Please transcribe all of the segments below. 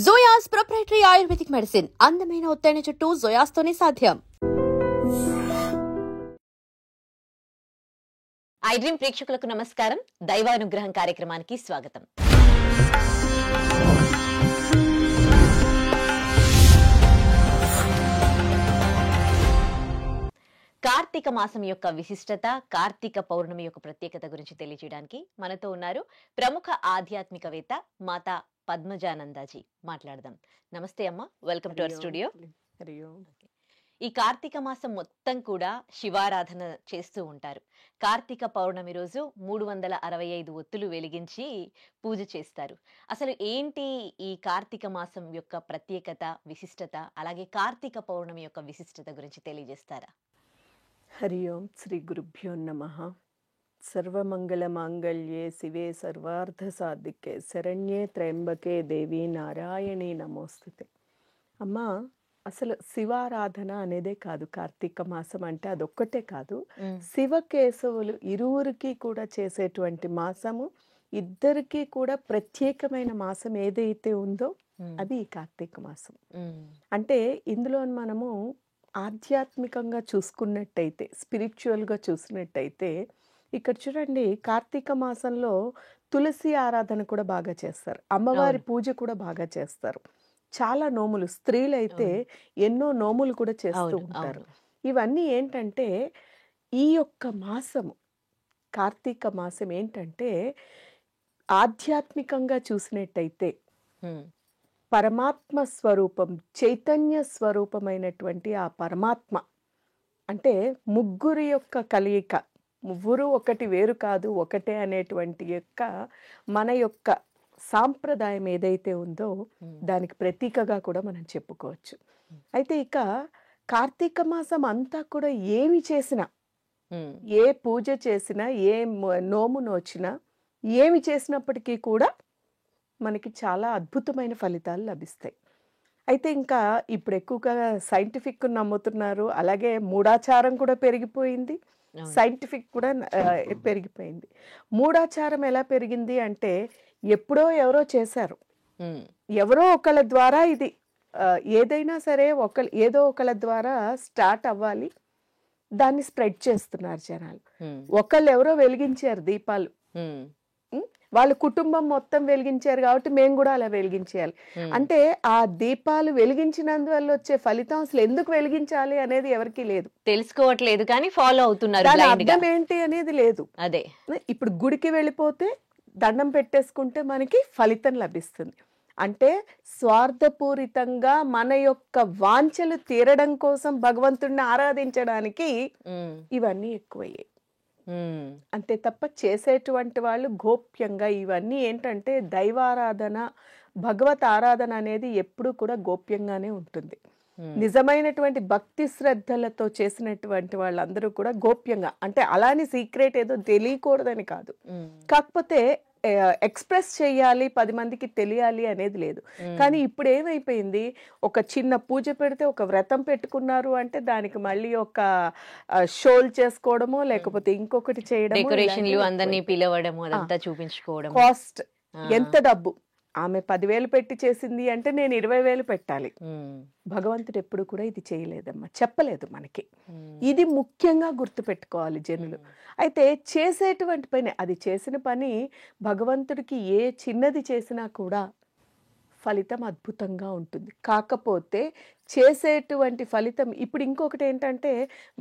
జోయాస్ proprietary ayurvedic medicine. అందమైన ఒత్తైన చుట్టూ జోయాస్ తోనే సాధ్యం. ఐ డ్రీమ్ ప్రేక్షకులకు నమస్కారం. దైవానుగ్రహం కార్యక్రమానికి స్వాగతం. కార్తీక మాసం యొక్క విశిష్టత, కార్తీక పౌర్ణమి యొక్క ప్రత్యేకత గురించి తెలియజేయడానికి మనతో ఉన్నారు ప్రముఖ ఆధ్యాత్మికవేత్త మాతా పద్మజానందాజీ. మాట్లాడదాం. నమస్తే అమ్మ, వెల్కమ్ టు అవర్ స్టూడియో. ఈ కార్తీక మాసం మొత్తం కూడా శివారాధన చేస్తూ ఉంటారు. కార్తీక పౌర్ణమి రోజు 365 ఒత్తులు వెలిగించి పూజ చేస్తారు. అసలు ఏంటి ఈ కార్తీక మాసం యొక్క ప్రత్యేకత, విశిష్టత, అలాగే కార్తీక పౌర్ణమి యొక్క విశిష్టత గురించి తెలియజేస్తారా? హరి ఓం శ్రీ గురుభ్యో నమః. సర్వమంగళ మాంగళ్యే శివే సర్వార్థ సాధికే శరణ్యే త్రయంబకే దేవి నారాయణి నమోస్తుతే. అమ్మ, అసలు శివారాధన అనేదే కాదు. కార్తీక మాసం అంటే అదొక్కటే కాదు, శివకేశవులు ఇరువురికి కూడా చేసేటువంటి మాసము. ఇద్దరికి కూడా ప్రత్యేకమైన మాసం ఏదైతే ఉందో అది ఈ కార్తీక మాసం. అంటే ఇందులో మనము ఆధ్యాత్మికంగా చూసుకున్నట్టయితే, స్పిరిచువల్గా చూసినట్టయితే, ఇక్కడ చూడండి, కార్తీక మాసంలో తులసి ఆరాధన కూడా బాగా చేస్తారు, అమ్మవారి పూజ కూడా బాగా చేస్తారు. చాలా నోములు, స్త్రీలైతే ఎన్నో నోములు కూడా చేస్తూ ఉంటారు. ఇవన్నీ ఏంటంటే ఈ యొక్క మాసము, కార్తీక మాసం ఏంటంటే ఆధ్యాత్మికంగా చూసినట్టయితే పరమాత్మ స్వరూపం, చైతన్య స్వరూపమైనటువంటి ఆ పరమాత్మ అంటే ముగ్గురు యొక్క కలయిక, ముగ్గురు ఒకటి వేరు కాదు ఒకటే అనేటువంటి యొక్క మన యొక్క సాంప్రదాయం ఏదైతే ఉందో దానికి ప్రతీకగా కూడా మనం చెప్పుకోవచ్చు. అయితే ఇక కార్తీక మాసం అంతా కూడా ఏమి చేసినా, ఏ పూజ చేసినా, ఏ నోము నోచినా, ఏమి చేసినప్పటికీ కూడా మనకి చాలా అద్భుతమైన ఫలితాలు లభిస్తాయి. అయితే ఇంకా ఇప్పుడు ఎక్కువగా సైంటిఫిక్ నమ్ముతున్నారు, అలాగే మూఢాచారం కూడా పెరిగిపోయింది, సైంటిఫిక్ కూడా పెరిగిపోయింది. మూఢాచారం ఎలా పెరిగింది అంటే ఎప్పుడో ఎవరో చేశారు, ఎవరో ఒకళ్ళ ద్వారా ఇది ఏదైనా సరే ఏదో ఒకళ్ళ ద్వారా స్టార్ట్ అవ్వాలి, దాన్ని స్ప్రెడ్ చేస్తున్నారు జనాలు. ఒకళ్ళు ఎవరో వెలిగించారు దీపాలు, వాళ్ళ కుటుంబం మొత్తం వెలిగించారు కాబట్టి మేము కూడా అలా వెలిగించేయాలి అంటే ఆ దీపాలు వెలిగించినందువల్ల వచ్చే ఫలితం అసలు ఎందుకు వెలిగించాలి అనేది ఎవరికి లేదు, తెలుసుకోవట్లేదు, కానీ ఫాలో అవుతున్నారు. అర్థం ఏంటి అనేది లేదు. అదే ఇప్పుడు గుడికి వెళ్ళిపోతే దండం పెట్టేసుకుంటే మనకి ఫలితం లభిస్తుంది అంటే స్వార్థపూరితంగా మన యొక్క వాంఛలు తీరడం కోసం భగవంతుడిని ఆరాధించడానికి ఇవన్నీ ఎక్కువయ్యాయి. అంతే తప్ప చేసేటువంటి వాళ్ళు గోప్యంగా, ఇవన్నీ ఏంటంటే దైవారాధన, భగవత్ ఆరాధన అనేది ఎప్పుడు కూడా గోప్యంగానే ఉంటుంది. నిజమైనటువంటి భక్తి శ్రద్ధలతో చేసినటువంటి వాళ్ళందరూ కూడా గోప్యంగా, అంటే అలాని సీక్రెట్ ఏదో తెలియకూడదని కాదు, కాకపోతే ఎక్స్ప్రెస్ చేయాలి, 10 మందికి తెలియాలి అనేది లేదు. కానీ ఇప్పుడు ఏమైపోయింది, ఒక చిన్న పూజ పెడితే, ఒక వ్రతం పెట్టుకున్నారు అంటే దానికి మళ్ళీ ఒక షోల్ చేసుకోవడమో లేకపోతే ఇంకొకటి చేయడం, డెకరేషన్లు, అందరినీ పిలవడము, అదంతా చూపించుకోవడం, కాస్ట్ ఎంత డబ్బు, ఆమె 10,000 పెట్టి చేసింది అంటే నేను 20,000 పెట్టాలి. భగవంతుడు ఎప్పుడు కూడా ఇది చేయలేదమ్మా, చెప్పలేదు మనకి. ఇది ముఖ్యంగా గుర్తుపెట్టుకోవాలి జనులు. అయితే చేసేటువంటి పని, అది చేసిన పని భగవంతుడికి ఏ చిన్నది చేసినా కూడా ఫలితం అద్భుతంగా ఉంటుంది. కాకపోతే చేసేటువంటి ఫలితం, ఇప్పుడు ఇంకొకటి ఏంటంటే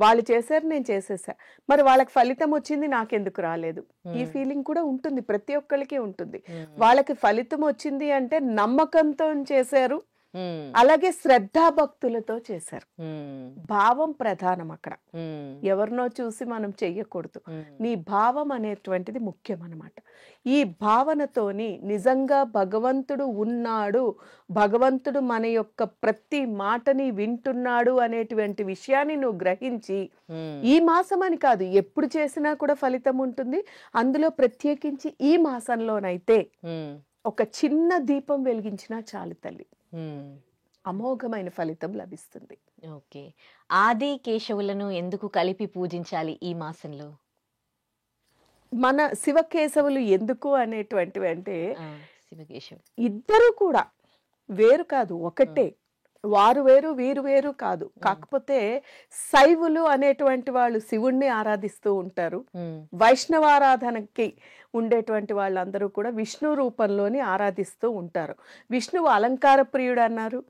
వాళ్ళు చేశారు, నేను చేసేసా, మరి వాళ్ళకి ఫలితం వచ్చింది నాకెందుకు రాలేదు, ఈ ఫీలింగ్ కూడా ఉంటుంది, ప్రతి ఒక్కరికి ఉంటుంది. వాళ్ళకి ఫలితం వచ్చింది అంటే నమ్మకంతో చేశారు, అలాగే శ్రద్ధాభక్తులతో చేశారు. భావం ప్రధానం అక్కడ, ఎవరినో చూసి మనం చెయ్యకూడదు. నీ భావం అనేటువంటిది ముఖ్యం అన్నమాట. ఈ భావనతోని నిజంగా భగవంతుడు ఉన్నాడు, భగవంతుడు మన యొక్క ప్రతి మాటని వింటున్నాడు అనేటువంటి విషయాన్ని నువ్వు గ్రహించి, ఈ మాసం అని కాదు, ఎప్పుడు చేసినా కూడా ఫలితం ఉంటుంది. అందులో ప్రత్యేకించి ఈ మాసంలోనైతే ఒక చిన్న దీపం వెలిగించినా చాలు తల్లి, అమోఘమైన ఫలితం లభిస్తుంది. ఓకే, ఆది కేశవులను ఎందుకు కలిపి పూజించాలి ఈ మాసంలో? మన శివకేశవులు ఎందుకు అనేటువంటివి అంటే శివకేశవులు ఇద్దరు కూడా వేరు కాదు, ఒకటే. వారు వేరు వీరు వేరు కాదు. కాకపోతే శైవులు అనేటువంటి వాళ్ళు శివుణ్ణి ఆరాధిస్తూ ఉంటారు. వైష్ణవారాధనకి ఉండేటువంటి వాళ్ళందరూ కూడా విష్ణు రూపంలోని ఆరాధిస్తూ ఉంటారు. విష్ణువు అలంకార ప్రియుడు అన్నారు,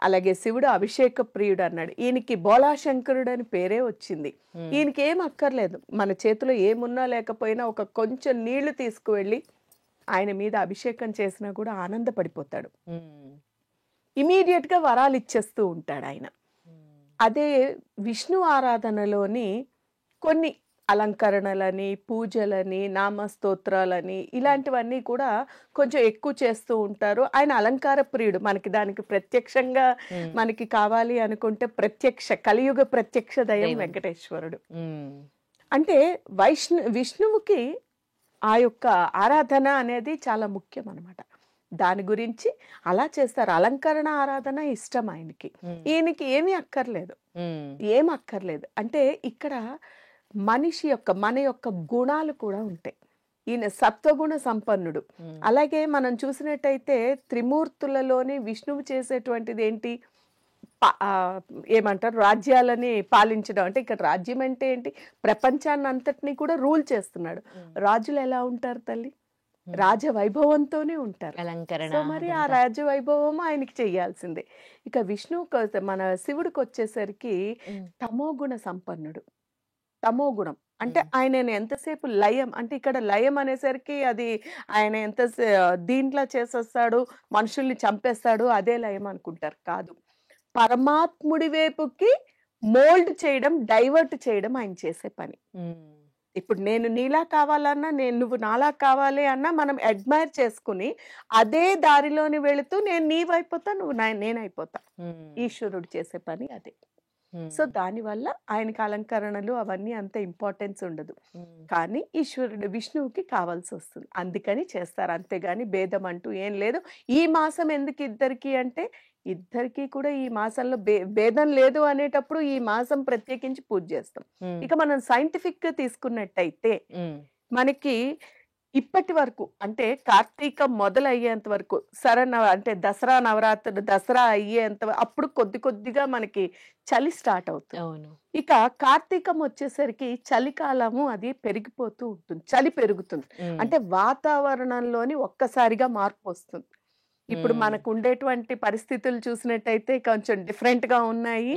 అలాగే శివుడు అభిషేక ప్రియుడు అన్నాడు. ఈయనకి బోలాశంకరుడు అని పేరే వచ్చింది. ఈయనకి ఏం అక్కర్లేదు, మన చేతిలో ఏమున్నా లేకపోయినా ఒక కొంచెం నీళ్లు తీసుకువెళ్ళి ఆయన మీద అభిషేకం చేసినా కూడా ఆనందపడిపోతాడు. ఇమీడియట్ గా వరాలు ఇచ్చేస్తూ ఉంటాడు ఆయన. అదే విష్ణు ఆరాధనలోని కొన్ని అలంకరణలని, పూజలని, నామస్తోత్రాలని ఇలాంటివన్నీ కూడా కొంచెం ఎక్కువ చేస్తూ ఉంటారు. ఆయన అలంకార ప్రియుడు. మనకి దానికి ప్రత్యక్షంగా మనకి కావాలి అనుకుంటే కలియుగ ప్రత్యక్ష దయం వెంకటేశ్వరుడు. అంటే విష్ణువుకి ఆ యొక్క ఆరాధన అనేది చాలా ముఖ్యం అన్నమాట. దాని గురించి అలా చేస్తారు. అలంకరణ ఆరాధన ఇష్టం ఆయనకి. ఈయనకి ఏమీ అక్కర్లేదు, ఏం అక్కర్లేదు. అంటే ఇక్కడ మన యొక్క గుణాలు కూడా ఉంటాయి. ఈయన సత్వగుణ సంపన్నుడు. అలాగే మనం చూసినట్టయితే త్రిమూర్తులలోని విష్ణువు చేసేటువంటిది ఏంటి, ఏమంటారు, రాజ్యాలని పాలించడం. అంటే ఇక్కడ రాజ్యం అంటే ఏంటి, ప్రపంచాన్ని అంతటినీ కూడా రూల్ చేస్తున్నాడు. రాజులు ఎలా ఉంటారు తల్లి, రాజ వైభవంతోనే ఉంటారు. అలంకరణ. సో మరి ఆ రాజ వైభవం ఆయనకి చెయ్యాల్సిందే. ఇక విష్ణువు మన శివుడికి వచ్చేసరికి తమోగుణ సంపన్నుడు. తమోగుణం అంటే ఆయన ఎంతసేపు లయం, అంటే ఇక్కడ లయం అనేసరికి అది ఆయన ఎంత దీంట్లో చేసేస్తాడు, మనుషుల్ని చంపేస్తాడు, అదే లయం అనుకుంటారు. కాదు, పరమాత్ముడి వైపుకి మోల్డ్ చేయడం, డైవర్ట్ చేయడం ఆయన చేసే పని. ఇప్పుడు నేను నీలా కావాలన్నా, నువ్వు నాలా కావాలి అన్నా మనం అడ్మైర్ చేసుకుని అదే దారిలోని వెళుతూ నేను నీవైపోతా, నువ్వు నేనైపోతా. ఈశ్వరుడు చేసే పని అదే. సో దానివల్ల ఆయనకి అలంకరణలు అవన్నీ అంత ఇంపార్టెన్స్ ఉండదు. కానీ విష్ణువుకి కావాల్సి వస్తుంది, అందుకని చేస్తారు. అంతేగాని భేదం అంటూ ఏం లేదు. ఈ మాసం ఎందుకు ఇద్దరికి అంటే, ఇద్దరికి కూడా ఈ మాసంలో భేదం లేదు అనేటప్పుడు ఈ మాసం ప్రత్యేకించి పూజ చేస్తాం. ఇక మనం సైంటిఫిక్ గా తీసుకున్నట్టయితే మనకి ఇప్పటి వరకు అంటే కార్తీక మొదలయ్యేంత వరకు అంటే దసరా నవరాత్రులు, దసరా అయ్యేంత అప్పుడు కొద్దిగా మనకి చలి స్టార్ట్ అవుతుంది. ఇక కార్తీకం వచ్చేసరికి చలికాలము అది పెరిగిపోతూ ఉంటుంది, చలి పెరుగుతుంది. అంటే వాతావరణంలోని ఒక్కసారిగా మార్పు వస్తుంది. ఇప్పుడు మనకు ఉండేటువంటి పరిస్థితులు చూసినట్టయితే కొంచెం డిఫరెంట్ గా ఉన్నాయి.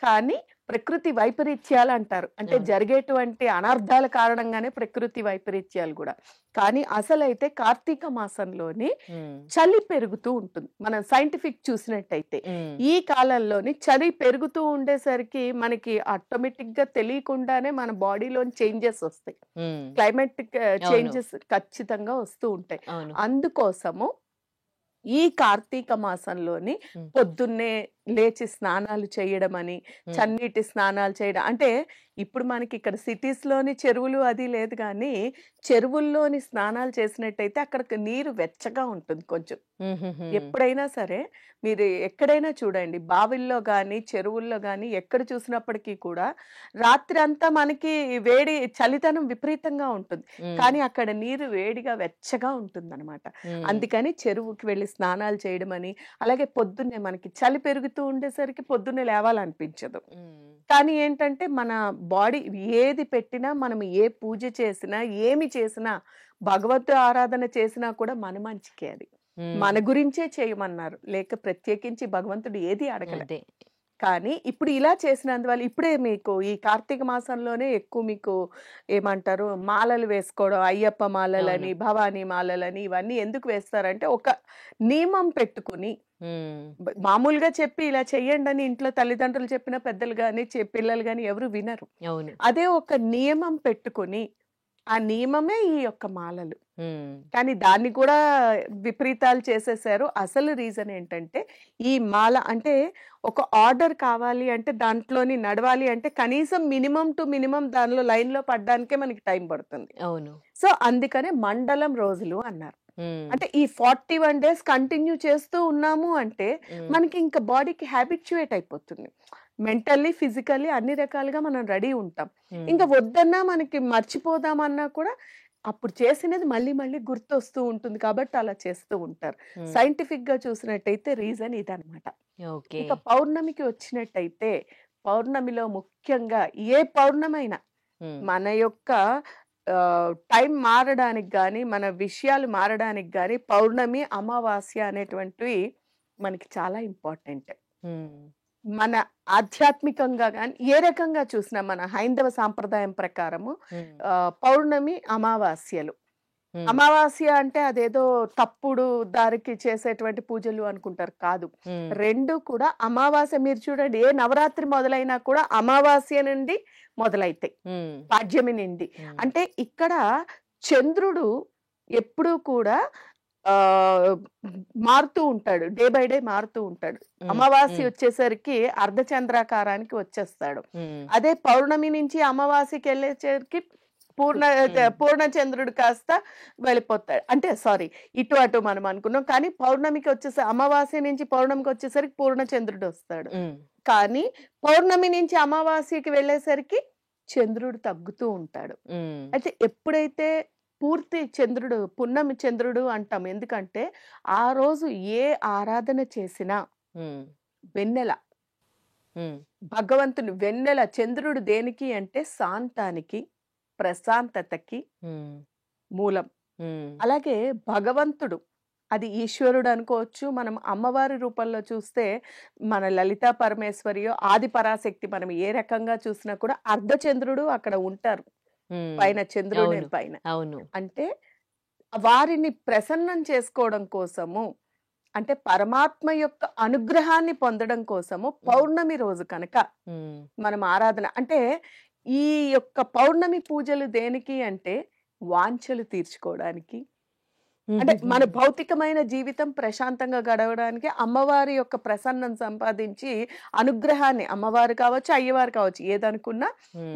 కానీ ప్రకృతి వైపరీత్యాలు అంటారు, అంటే జరిగేటువంటి అనర్థాల కారణంగానే ప్రకృతి వైపరీత్యాలు కూడా. కానీ అసలైతే కార్తీక మాసంలోని చలి పెరుగుతూ ఉంటుంది. మనం సైంటిఫిక్ చూసినట్టయితే ఈ కాలంలోని చలి పెరుగుతూ ఉండేసరికి మనకి ఆటోమేటిక్ గా తెలియకుండానే మన బాడీలోని చేంజెస్ వస్తాయి, క్లైమేటిక్ చేంజెస్ ఖచ్చితంగా వస్తూ ఉంటాయి. అందుకోసము ఈ కార్తీక మాసంలోని పొద్దున్నే లేచి స్నానాలు చేయడం అని, చన్నీటి స్నానాలు చేయడం. అంటే ఇప్పుడు మనకి ఇక్కడ సిటీస్ లోని చెరువులు అది లేదు, కానీ చెరువుల్లోని స్నానాలు చేసినట్టయితే అక్కడ నీరు వెచ్చగా ఉంటుంది కొంచెం. ఎప్పుడైనా సరే మీరు ఎక్కడైనా చూడండి, బావిల్లో గాని చెరువుల్లో గాని ఎక్కడ చూసినప్పటికీ కూడా రాత్రి అంతా మనకి చలితనం విపరీతంగా ఉంటుంది, కానీ అక్కడ నీరు వేడిగా వెచ్చగా ఉంటుంది అనమాట. అందుకని చెరువుకి వెళ్ళి స్నానాలు చేయడం అని. అలాగే పొద్దున్నే మనకి చలి పెరుగుతూ ఉండేసరికి పొద్దున్నే లేవాలనిపించదు. కానీ ఏంటంటే మన బాడీ ఏది పెట్టినా, మనం ఏ పూజ చేసినా, ఏమి చేసినా, భగవత్ ఆరాధన చేసినా కూడా మన మంచికే, అది మన గురించే చేయమన్నారు, లేక ప్రత్యేకించి భగవంతుడు ఏది అడగలే. కానీ ఇప్పుడు ఇలా చేసినందువల్ల ఇప్పుడే మీకు ఈ కార్తీక మాసంలోనే ఎక్కువ మీకు ఏమంటారు మాలలు వేసుకోవడం, అయ్యప్ప మాలలని, భవానీ మాలలని, ఇవన్నీ ఎందుకు వేస్తారంటే ఒక నియమం పెట్టుకుని. మామూలుగా చెప్పి ఇలా చెయ్యండి అని ఇంట్లో తల్లిదండ్రులు చెప్పిన పెద్దలు గాని పిల్లలు గాని ఎవరు వినరు. అదే ఒక నియమం పెట్టుకుని, ఆ నియమమే ఈ యొక్క మాలలు. కానీ దాన్ని కూడా విపరీతాలు చేసేసారు. అసలు రీజన్ ఏంటంటే ఈ మాల అంటే ఒక ఆర్డర్ కావాలి అంటే, దాంట్లోని నడవాలి అంటే కనీసం మినిమం టు మినిమం దానిలో లైన్ లో పడ్డానికే మనకి టైం పడుతుంది. సో అందుకనే మండలం రోజులు అన్నారు. అంటే ఈ 41 days కంటిన్యూ చేస్తూ ఉన్నాము అంటే మనకి ఇంకా బాడీకి హ్యాబిచ్యుయేట్ అయిపోతుంది. మెంటల్లీ, ఫిజికల్లీ అన్ని రకాలుగా మనం రెడీ ఉంటాం. ఇంకా వద్దన్నా మనకి మర్చిపోదామన్నా కూడా అప్పుడు చేసినది మళ్ళీ మళ్ళీ గుర్తొస్తూ ఉంటుంది కాబట్టి అలా చేస్తూ ఉంటారు. సైంటిఫిక్ గా చూసినట్టయితే రీజన్ ఇదనమాట. ఓకే. ఇక పౌర్ణమికి వచ్చినట్టయితే పౌర్ణమిలో ముఖ్యంగా ఏ పౌర్ణమైనా మన యొక్క టైం మారడానికి గాని, మన విషయాలు మారడానికి గాని పౌర్ణమి, అమావాస్య అనేటువంటివి మనకి చాలా ఇంపార్టెంట్. మన ఆధ్యాత్మికంగా గాని ఏ రకంగా చూసినా మన హైందవ సాంప్రదాయం ప్రకారము పౌర్ణమి, అమావాస్యలు. అమావాస్య అంటే అదేదో తప్పుడు దారికి చేసేటువంటి పూజలు అనుకుంటారు. కాదు, రెండు కూడా అమావాస్య. మీరు చూడండి, ఏ నవరాత్రి మొదలైనా కూడా అమావాస్య నుండి మొదలైతాయి, పాడ్యమి నుండి. అంటే ఇక్కడ చంద్రుడు ఎప్పుడూ కూడా మారుతూ ఉంటాడు, డే బై డే మారుతూ ఉంటాడు. అమావాస్య వచ్చేసరికి అర్ధచంద్రాకారానికి వచ్చేస్తాడు. అదే పౌర్ణమి నుంచి అమావాస్యకి వెళ్ళేసరికి పూర్ణచంద్రుడు కాస్త వెళ్ళిపోతాడు. అంటే సారీ, ఇటు అటు మనం అనుకున్నాం, కానీ పౌర్ణమికి వచ్చేసరికి అమావాస్య నుంచి పౌర్ణమికి వచ్చేసరికి పూర్ణచంద్రుడు వస్తాడు. కానీ పౌర్ణమి నుంచి అమావాస్యకి వెళ్ళేసరికి చంద్రుడు తగ్గుతూ ఉంటాడు. అయితే ఎప్పుడైతే పూర్తి చంద్రుడు, పున్నమి చంద్రుడు అంటాం, ఎందుకంటే ఆ రోజు ఏ ఆరాధన చేసినా వెన్నెల, భగవంతుని వెన్నెల, చంద్రుడు దేనికి అంటే శాంతానికి, ప్రశాంతతకి మూలం. అలాగే భగవంతుడు, అది ఈశ్వరుడు అనుకోవచ్చు, మనం అమ్మవారి రూపంలో చూస్తే మన లలితా పరమేశ్వరియో ఆది పరాశక్తి, మనం ఏ రకంగా చూసినా కూడా అర్ధచంద్రుడు అక్కడ ఉంటారు పైన, చంద్రుడి పైన. అంటే వారిని ప్రసన్నం చేసుకోవడం కోసము, అంటే పరమాత్మ యొక్క అనుగ్రహాన్ని పొందడం కోసము పౌర్ణమి రోజు కనుక మనం ఆరాధన, అంటే ఈ యొక్క పౌర్ణమి పూజలు దేనికి అంటే వాంఛలు తీర్చుకోవడానికి, అంటే మన భౌతికమైన జీవితం ప్రశాంతంగా గడవడానికి, అమ్మవారి యొక్క ప్రసన్నం సంపాదించి అనుగ్రహాన్ని, అమ్మవారు కావచ్చు అయ్యవారు కావచ్చు ఏదనుకున్నా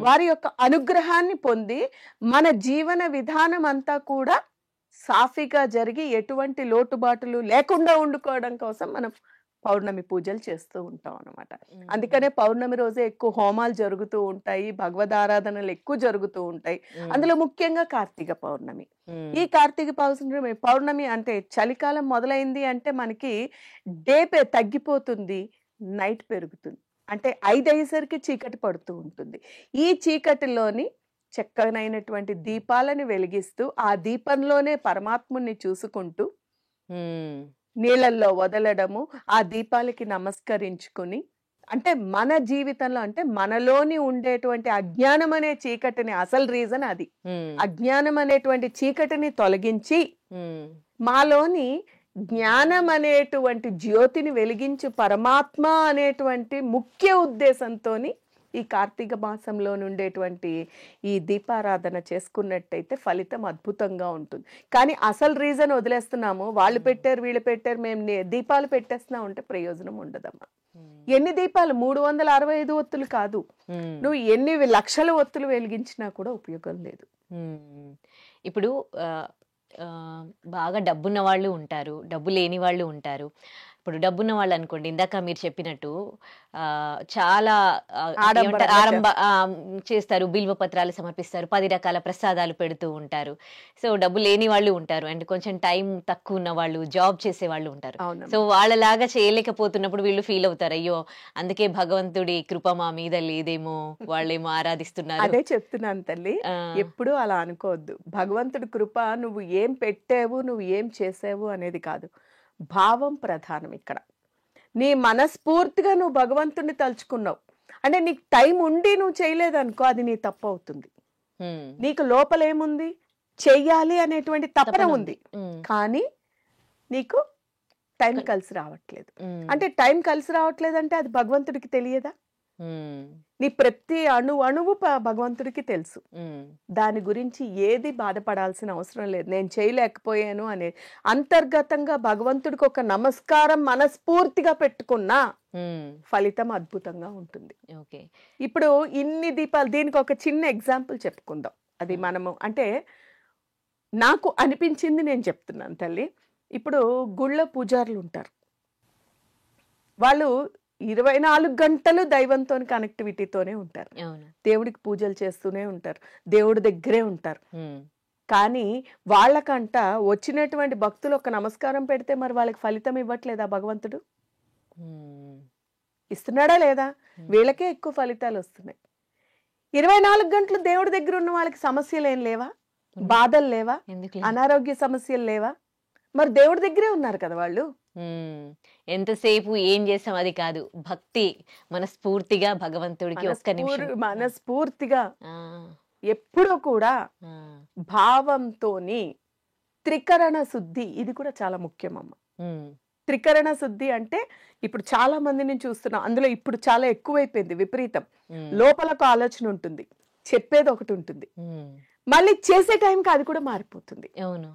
వారి యొక్క అనుగ్రహాన్ని పొంది మన జీవన విధానం అంతా కూడా సాఫీగా జరిగి ఎటువంటి లోటుబాటులు లేకుండా ఉండుకోవడం కోసం మనం పౌర్ణమి పూజలు చేస్తూ ఉంటాం అన్నమాట. అందుకనే పౌర్ణమి రోజే ఎక్కువ హోమాలు జరుగుతూ ఉంటాయి, భగవద్ ఆరాధనలు ఎక్కువ జరుగుతూ ఉంటాయి. అందులో ముఖ్యంగా కార్తీక పౌర్ణమి. ఈ కార్తీక పౌర్ణమి అంటే చలికాలం మొదలైంది అంటే మనకి డే తగ్గిపోతుంది, నైట్ పెరుగుతుంది. అంటే 5 అయ్యేసరికి చీకటి పడుతూ ఉంటుంది. ఈ చీకటిలోని చక్కనైనటువంటి దీపాలను వెలిగిస్తూ ఆ దీపంలోనే పరమాత్ముని చూసుకుంటూ నీళ్ళల్లో వదలడము, ఆ దీపాలకి నమస్కరించుకుని, అంటే మన జీవితంలో, అంటే మనలోని ఉండేటువంటి అజ్ఞానం అనే చీకటిని, అసలు రీజన్ అది, అజ్ఞానం అనేటువంటి చీకటిని తొలగించి మాలోని జ్ఞానం అనేటువంటి జ్యోతిని వెలిగించు పరమాత్మ అనేటువంటి ముఖ్య ఉద్దేశంతోని ఈ కార్తీక మాసంలో ఉండేటువంటి ఈ దీపారాధన చేసుకున్నట్టయితే ఫలితం అద్భుతంగా ఉంటుంది. కానీ అసలు రీజన్ వదిలేస్తున్నాము, వాళ్ళు పెట్టారు వీళ్ళు పెట్టారు, మేము దీపాలు పెట్టేస్తున్నాం అంటే ప్రయోజనం ఉండదమ్మా. ఎన్ని దీపాలు, 365 ఒత్తులు కాదు, నువ్వు ఎన్ని లక్షల ఒత్తులు వెలిగించినా కూడా ఉపయోగం లేదు. ఇప్పుడు బాగా డబ్బున్న వాళ్ళు ఉంటారు, డబ్బు లేని వాళ్ళు ఉంటారు. ఇప్పుడు డబ్బున్న వాళ్ళు అనుకోండి, ఇందాక మీరు చెప్పినట్టు చాలా చేస్తారు, బిల్వ పత్రాలు సమర్పిస్తారు, 10 రకాల ప్రసాదాలు పెడుతూ ఉంటారు. సో డబ్బు లేని వాళ్ళు ఉంటారు, అండ్ కొంచెం టైం తక్కువ ఉన్న వాళ్ళు, జాబ్ చేసే వాళ్ళు ఉంటారు. సో వాళ్ళలాగా చేయలేకపోతున్నప్పుడు వీళ్ళు ఫీల్ అవుతారు, అయ్యో అందుకే భగవంతుడి కృప మా మీద లేదేమో, వాళ్ళేమో ఆరాధిస్తున్నారు. అదే చెప్తున్నాను తల్లి, ఎప్పుడు అలా అనుకోవద్దు. భగవంతుడి కృప నువ్వు ఏం పెట్టావు, నువ్వు ఏం చేసావు అనేది కాదు, భావం ప్రధానం. ఇక్కడ నీ మనస్ఫూర్తిగా నువ్వు భగవంతుడిని తలుచుకున్నావు అంటే, నీకు టైం ఉండి నువ్వు చేయలేదనుకో, అది నీ తప్పు అవుతుంది. నీకు లోపలేముంది, చెయ్యాలి అనేటువంటి తపన ఉంది, కానీ నీకు టైం కలిసి రావట్లేదు. అంటే టైం కలిసి రావట్లేదు అంటే అది భగవంతుడికి తెలియదా? నీ ప్రతి అణువు భగవంతుడికి తెలుసు. దాని గురించి ఏది బాధపడాల్సిన అవసరం లేదు. నేను చేయలేకపోయాను అనే అంతర్గతంగా భగవంతుడికి ఒక నమస్కారం మనస్ఫూర్తిగా పెట్టుకున్నా ఫలితం అద్భుతంగా ఉంటుంది. ఇప్పుడు ఇన్ని దీపాలు, దీనికి ఒక చిన్న ఎగ్జాంపుల్ చెప్పుకుందాం. అది మనము అంటే నాకు అనిపించింది నేను చెప్తున్నాను తల్లి. ఇప్పుడు గుళ్ళ పూజారులు ఉంటారు, వాళ్ళు 24 గంటలు దైవంతో కనెక్టివిటీతోనే ఉంటారు, దేవుడికి పూజలు చేస్తూనే ఉంటారు, దేవుడి దగ్గరే ఉంటారు. కానీ వాళ్ళకంట వచ్చినటువంటి భక్తులు ఒక నమస్కారం పెడితే మరి వాళ్ళకి ఫలితం ఇవ్వట్లేదా భగవంతుడు? ఇస్తున్నాడా లేదా? వీళ్ళకే ఎక్కువ ఫలితాలు వస్తున్నాయి. 24 గంటలు దేవుడి దగ్గర ఉన్న వాళ్ళకి సమస్యలు ఏం లేవా? బాధలు లేవా? అనారోగ్య సమస్యలు లేవా? మరి దేవుడి దగ్గరే ఉన్నారు కదా వాళ్ళు. ఎంతసేపు ఏం చేసాం అది కాదు, భక్తి మనస్ఫూర్తిగా భగవంతుడికి ఒక్క నిమిషం మనస్ఫూర్తిగా ఎప్పుడూ కూడా భావంతోని త్రికరణ శుద్ధి, ఇది కూడా చాలా ముఖ్యం అమ్మ. త్రికరణ శుద్ధి అంటే ఇప్పుడు చాలా మందిని చూస్తున్నాం, అందులో ఇప్పుడు చాలా ఎక్కువైపోయింది, విపరీతం. లోపలకు ఆలోచన ఉంటుంది, చెప్పేది ఒకటి ఉంటుంది, మళ్ళీ చేసే టైంకి అది కూడా మారిపోతుంది. అవును,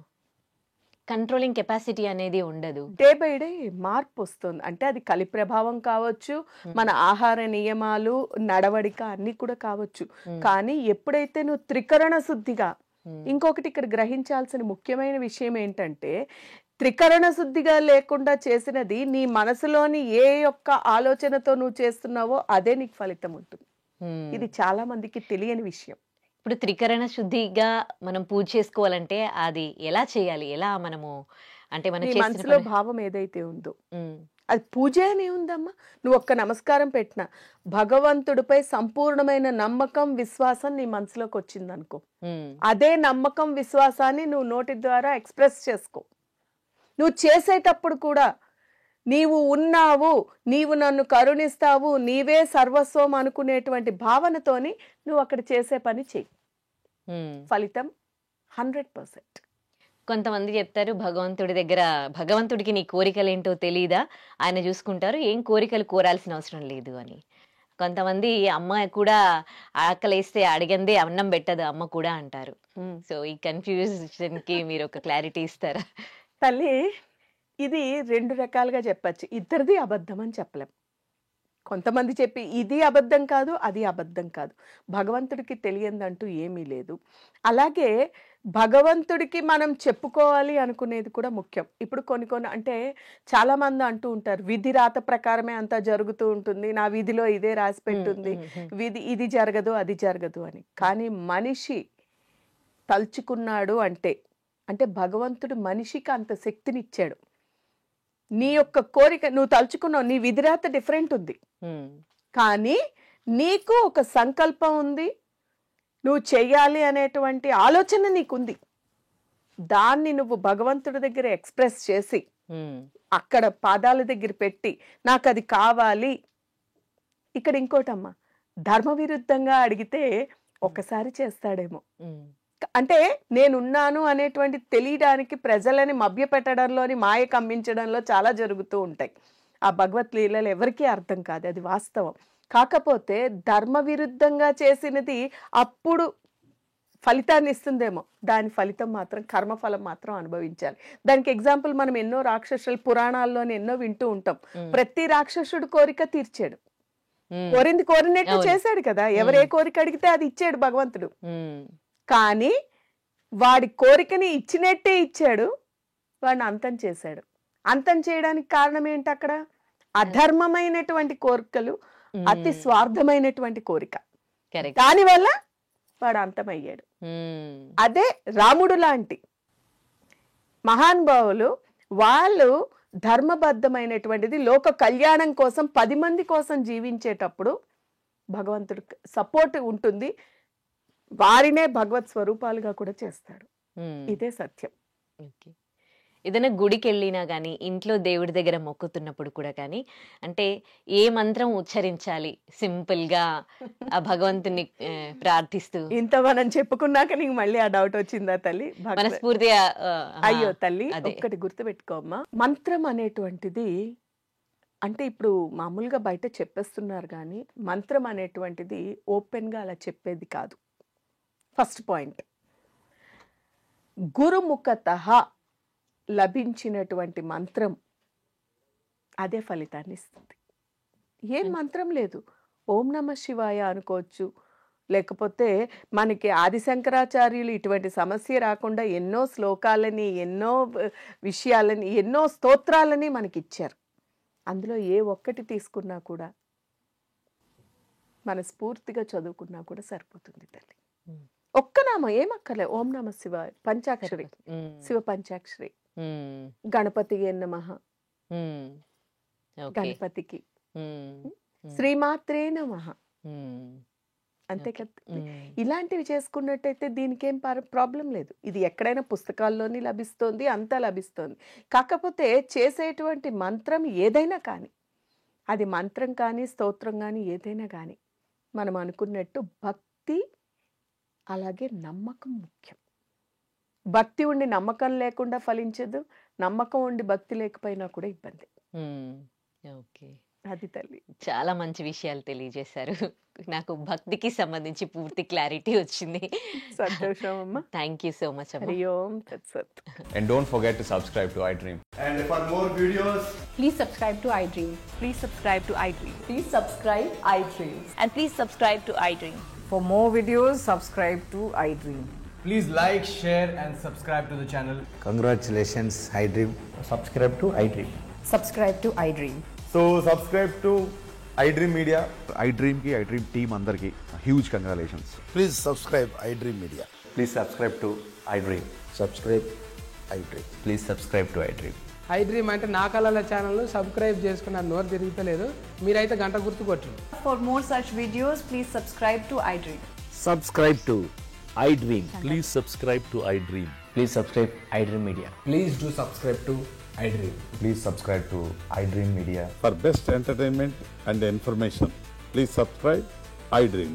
కంట్రోలింగ్ కెపాసిటీ అనేది ఉండదు. డే బై డే మార్పు వస్తుంది. అంటే అది కలి ప్రభావం కావచ్చు, మన ఆహార నియమాలు, నడవడిక అన్ని కూడా కావచ్చు. కానీ ఎప్పుడైతే నువ్వు త్రికరణ శుద్ధిగా, ఇంకొకటి ఇక్కడ గ్రహించాల్సిన ముఖ్యమైన విషయం ఏంటంటే, త్రికరణ శుద్ధిగా లేకుండా చేసినది నీ మనసులోని ఏ యొక్క ఆలోచనతో నువ్వు చేస్తున్నావో అదే నీకు ఫలితం ఉంటుంది. ఇది చాలా మందికి తెలియని విషయం. ఇప్పుడు త్రికరణ శుద్ధిగా మనం పూజ చేసుకోవాలంటే అది ఎలా చేయాలి? ఎలా మనము అంటే మన మనసులో భావం ఏదైతే ఉందో అది పూజే అని ఉందమ్మా. నువ్వు ఒక్క నమస్కారం పెట్టినా భగవంతుడిపై సంపూర్ణమైన నమ్మకం, విశ్వాసం నీ మనసులోకి వచ్చింది అనుకో, అదే నమ్మకం, విశ్వాసాన్ని నువ్వు నోటి ద్వారా ఎక్స్ప్రెస్ చేసుకో. నువ్వు చేసేటప్పుడు కూడా నీవు ఉన్నావు, నీవు నన్ను కరుణిస్తావు, నీవే సర్వస్వం అనుకునేటువంటి భావనతోని నువ్వు అక్కడ చేసే పని చెయ్యి, ఫలితం 100%. కొంతమంది చెప్తారు భగవంతుడి దగ్గర, భగవంతుడికి నీ కోరికలు ఏంటో తెలీదా, ఆయన చూసుకుంటారు, ఏం కోరికలు కోరాల్సిన అవసరం లేదు అని. కొంతమంది అమ్మ కూడా ఆకలేస్తే అడిగందే అన్నం పెట్టదు అమ్మ కూడా అంటారు. సో ఈ కన్ఫ్యూజన్ కి మీరు ఒక క్లారిటీ ఇస్తారా? తల్లి, ఇది 2 రకాలుగా చెప్పచ్చు. ఇద్దరిది అబద్ధం అని చెప్పలేం. కొంతమంది చెప్పి ఇది అబద్ధం కాదు, అది అబద్ధం కాదు. భగవంతుడికి తెలియందంటూ ఏమీ లేదు. అలాగే భగవంతుడికి మనం చెప్పుకోవాలి అనుకునేది కూడా ముఖ్యం. ఇప్పుడు కొన్ని అంటే చాలా మంది అంటూ ఉంటారు, విధి రాత ప్రకారమే అంతా జరుగుతూ ఉంటుంది, నా విధిలో ఇదే రాసి పెట్టుంది, విధి ఇది జరగదు అది జరగదు అని. కానీ మనిషి తలుచుకున్నాడు అంటే భగవంతుడు మనిషికి అంత శక్తినిచ్చాడు. నీ యొక్క కోరిక నువ్వు తలుచుకున్నావు, నీ విధిరాత డిఫరెంట్ ఉంది, కానీ నీకు ఒక సంకల్పం ఉంది, నువ్వు చెయ్యాలి అనేటువంటి ఆలోచన నీకుంది. దాన్ని నువ్వు భగవంతుడి దగ్గర ఎక్స్ప్రెస్ చేసి అక్కడ పాదాల దగ్గర పెట్టి నాకు అది కావాలి. ఇక్కడ ఇంకోటమ్మా, ధర్మ విరుద్ధంగా అడిగితే ఒకసారి చేస్తాడేమో. అంటే నేనున్నాను అనేటువంటి తెలియడానికి ప్రజలని మభ్య పెట్టడంలోని, మాయ కమ్మించడంలో చాలా జరుగుతూ ఉంటాయి. ఆ భగవత్ లీలలు ఎవరికీ అర్థం కాదు, అది వాస్తవం. కాకపోతే ధర్మ విరుద్ధంగా చేసినది అప్పుడు ఫలితాన్ని ఇస్తుందేమో, దాని ఫలితం మాత్రం, కర్మఫలం మాత్రం అనుభవించాలి. దానికి ఎగ్జాంపుల్ మనం ఎన్నో రాక్షసులు పురాణాల్లోనే ఎన్నో వింటూ ఉంటాం. ప్రతి రాక్షసుడు కోరిక తీర్చాడు, కోరినట్టు చేశాడు కదా. ఎవరే కోరిక అడిగితే అది ఇచ్చాడు భగవంతుడు. కానీ వాడి కోరికని ఇచ్చినట్టే ఇచ్చాడు, వాడిని అంతం చేశాడు. అంతం చేయడానికి కారణం ఏంటి? అక్కడ అధర్మమైనటువంటి కోరికలు, అతి స్వార్థమైనటువంటి కోరిక, దానివల్ల వాడు అంతమయ్యాడు. అదే రాముడు లాంటి మహానుభావులు, వాళ్ళు ధర్మబద్ధమైనటువంటిది లోక కళ్యాణం కోసం 10 మంది కోసం జీవించేటప్పుడు భగవంతుడు సపోర్ట్ ఉంటుంది, వారినే భగవత్ స్వరూపాలుగా కూడా చేస్తాడు. ఇదే సత్యం. ఏదైనా గుడికి వెళ్ళినా కానీ, ఇంట్లో దేవుడి దగ్గర మొక్కుతున్నప్పుడు కూడా కానీ, అంటే ఏ మంత్రం ఉచ్చరించాలి సింపుల్ గా ఆ భగవంతుని ప్రార్థిస్తూ? ఇంత మనం చెప్పుకున్నాక నీకు మళ్ళీ ఆ డౌట్ వచ్చిందా తల్లి? మనస్ఫూర్తిగా అయ్యో తల్లి, ఒక్కటి గుర్తుపెట్టుకోమ్మా, మంత్రం అనేటువంటిది అంటే ఇప్పుడు మామూలుగా బయట చెప్పేస్తున్నారు, కానీ మంత్రం అనేటువంటిది ఓపెన్ గా అలా చెప్పేది కాదు. ఫస్ట్ పాయింట్, గురుముఖతః లభించినటువంటి మంత్రం అదే ఫలితాన్ని ఇస్తుంది. ఏం మంత్రం లేదు, ఓం నమ శివాయ అనుకోవచ్చు, లేకపోతే మనకి ఆదిశంకరాచార్యులు ఇటువంటి సమస్య రాకుండా ఎన్నో శ్లోకాలని, ఎన్నో విషయాలని, ఎన్నో స్తోత్రాలని మనకి ఇచ్చారు. అందులో ఏ ఒక్కటి తీసుకున్నా కూడా మనస్ఫూర్తిగా చదువుకున్నా కూడా సరిపోతుంది తల్లి. ఒక్క నామం ఏమక్కర్లే. ఓం నమ శివాయ పంచాక్షరి, శివ పంచాక్షరి. గణపతి నమః, గణపతికి శ్రీమాత్రే నమః, అంతే కదా. ఇలాంటివి చేసుకున్నట్టయితే దీనికేం ప్రాబ్లం లేదు. ఇది ఎక్కడైనా పుస్తకాల్లోని లభిస్తోంది, అంతా లభిస్తోంది. కాకపోతే చేసేటువంటి మంత్రం ఏదైనా కానీ, అది మంత్రం కానీ స్తోత్రం కానీ ఏదైనా కానీ, మనం అనుకున్నట్టు భక్తి అలాగే నమ్మకం ముఖ్యం. భక్తి ఉండి నమ్మకం లేకుండా ఫలించదు, నమ్మకం ఉండి భక్తి లేకపోయినా కూడా ఇబ్బంది. ఓకే, అది తల్లి. చాలా మంచి విషయాలు తెలియజేశారు. నాకు భక్తికి సంబంధించి పూర్తి క్లారిటీ వచ్చింది. సంతోషం అమ్మా. థ్యాంక్ యూ సో మచ్ అమ్మా. హరి ఓం తత్సత్. And don't forget to subscribe to iDream. And for more videos, Please subscribe to iDream. Please subscribe to iDream. Please subscribe iDream. And please subscribe to iDream. For more videos, subscribe to iDream. please like, share and subscribe to the channel. Congratulations, iDream. Subscribe to iDream. Subscribe to iDream. So subscribe to iDream Media. iDream ki iDream team andarki huge congratulations. Please subscribe iDream Media. Please subscribe to iDream. Subscribe iDream. Please subscribe to iDream. iDream అంటే నా కళల channel subscribe చేసుకున్న నోరు తిరుగుతలేదు. మీరైతే గంట గుర్తు కొట్టండి. For more such videos, please subscribe to iDream. Subscribe to iDream. Please subscribe to iDream. Please subscribe iDream Media. Please do subscribe to iDream. Please subscribe to iDream Media. For best entertainment and information, please subscribe iDream.